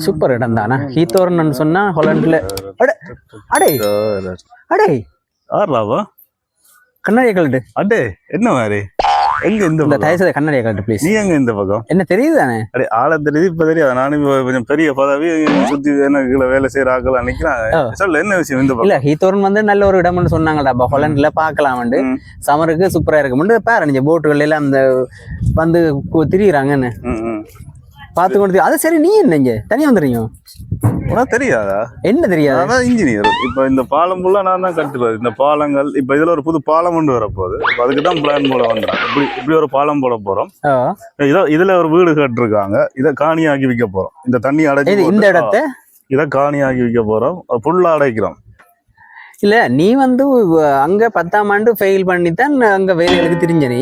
Super இடம் தானே ஹீத்தோர்னு சொன்னா ஹாலண்ட்ல. அடே அடே அடே ஆறாவா கண்ணாடியை கழட்டு. அடே என்ன மாதிரி எங்க இந்த தயவுசெய்து கண்ணாடியை கழட்டு ப்ளீஸ். நீ எங்க இந்த பக்கம் என்ன தெரியுது தானே? அடே ஆள தெரியுது இப்ப தெரியாது. நானும் கொஞ்சம் பெரிய பதவி சுத்தி என்ன கீழே வேலை செய்யற ஆக்கள் நினைக்கிறாங்க. சொல்ல என்ன விஷயம் இந்த பக்கம்? இல்ல ஹீத்தோர்ன் வந்து நல்ல ஒரு இடம்னு சொன்னாங்கடா ஹாலண்ட்ல பாக்கலாம்னு. சமருக்கு சூப்பரா இருக்கும்னு பாரு நீங்க போட்டுகள் எல்லாம் அந்த வந்து திரியுறாங்கன்னு பார்த்து கொண்டு. அது சரி நீ என்னங்க தனியா வந்துடுறீங்க? உனக்கு தெரியாதா? என்ன தெரியாது? அதான் இன்ஜினியர். இப்ப இந்த பாலம் ஃபுல்லா நான் தான் கட்டுறது. இந்த பாலங்கள் இப்ப இதுல ஒரு புது பாலம் கொண்டு வரப்போகுது. அதுக்குதான் பிளான் போல வந்துடும். இப்படி ஒரு பாலம் போட போறோம். இதுல ஒரு வீடு கட்டிருக்காங்க. இதை காணியாக்கி விற்க போறோம். இந்த தண்ணி அடைச்சி இந்த இடத்தை இதை காணியாக்கி விற்க போறோம். ஃபுல்லா அடைக்கிறோம். இல்ல நீ வந்து அங்க 10ஆம் ஆண்டு ஃபெயில் பண்ணித்தான் அங்க வேலைகளுக்கு தெரிஞ்ச நீ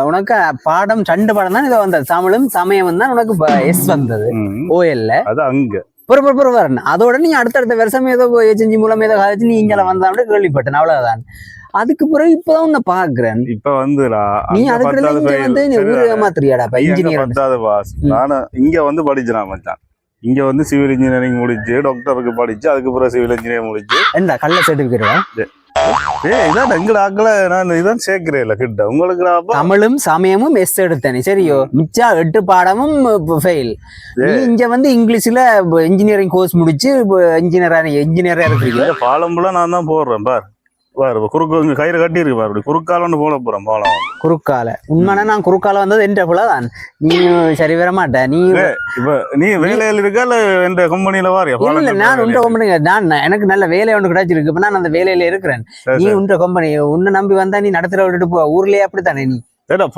உனக்கு பாடம் 2 பாடம் தான் இதை வந்தது. தமிழும் சமயம் தான் உனக்கு எஸ் வந்தது ஓஎல்ல. அது அங்க வரணும். அதோட நீ அடுத்தடுத்த வருஷம் ஏதோ ஏஜென்சி மூலம் ஏதோ காலேஜ் நீ இங்கே வந்தான்னு கேள்விப்பட்டேன். அவ்வளவுதான். அதுக்கு பிறகு இப்பதான் உன்னை பாக்குறேன். இப்ப வந்து நீ அதுக்கு வந்து ஊரு ஏமாத்துறியாடா இன்ஜினியர். 10வது பாஸ் நானு இங்க வந்து படிச்சேன் மச்சான். இங்க வந்து சிவில் இன்ஜினியரிங் முடிச்சு டாக்டருக்கு படிச்சு அதுக்கப்புறம் சிவில் இன்ஜினியரிங் முடிச்சு என்ன கள்ள சர்டிபிகேட் இதான் எங்க ஆக்கல நான் இதான் சேர்க்கிறேன் இல்ல கிட்ட உங்களுக்கு. தமிழும் சமயமும் எஸ் எடுத்தேன் சரியோ. மிச்சா 8 பாடமும் ஃபெயில். நீ இங்க வந்து இங்கிலீஷ்ல இன்ஜினியரிங் கோர்ஸ் முடிச்சு இன்ஜினியரா இருக்கிறீங்க. பாலம் ஃபுல்லா நான் தான் போடுறேன் பாரு. குறுக்கு கயிறு கட்டி இருக்கு பாரு. குறுக்கால ஒன்று போட போறேன் பாலம். குறுக்கால உண்மையான நான் குறுக்கால வந்தது என்ற போலதான். நீ சரி வர மாட்டேன். நீ இப்ப நீ வேலையில இருக்கா இல்ல எந்த கம்பெனில வாரியா? இல்ல நான் உண்ட கம்பெனி நான் எனக்கு நல்ல வேலை ஒன்று கிடைச்சிருக்கு. இப்ப நான் அந்த வேலையில இருக்கிறேன். நீ உண்ட கம்பெனி உன்னை நம்பி வந்தா நீ நடத்துற விட்டுட்டு போ. ஊர்லயே அப்படித்தானே நீ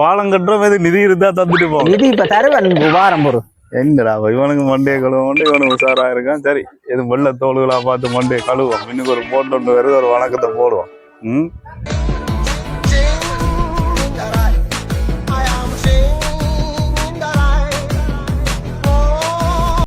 பாலம் கட்டுறோம். நிதி இருந்தா தந்துட்டு போ. நிதி இப்ப தருவன் வாரம் போறோம். எங்கடா இவனுக்கு மண்டே கழுவோம். இவனுக்கு உஷாரா இருக்கான். சரி எது வெள்ள தோளுகளா பார்த்து மண்டே கழுவோம். இன்னுக்கு ஒரு போட்டு வருது ஒரு வணக்கத்தை போடுவோம்.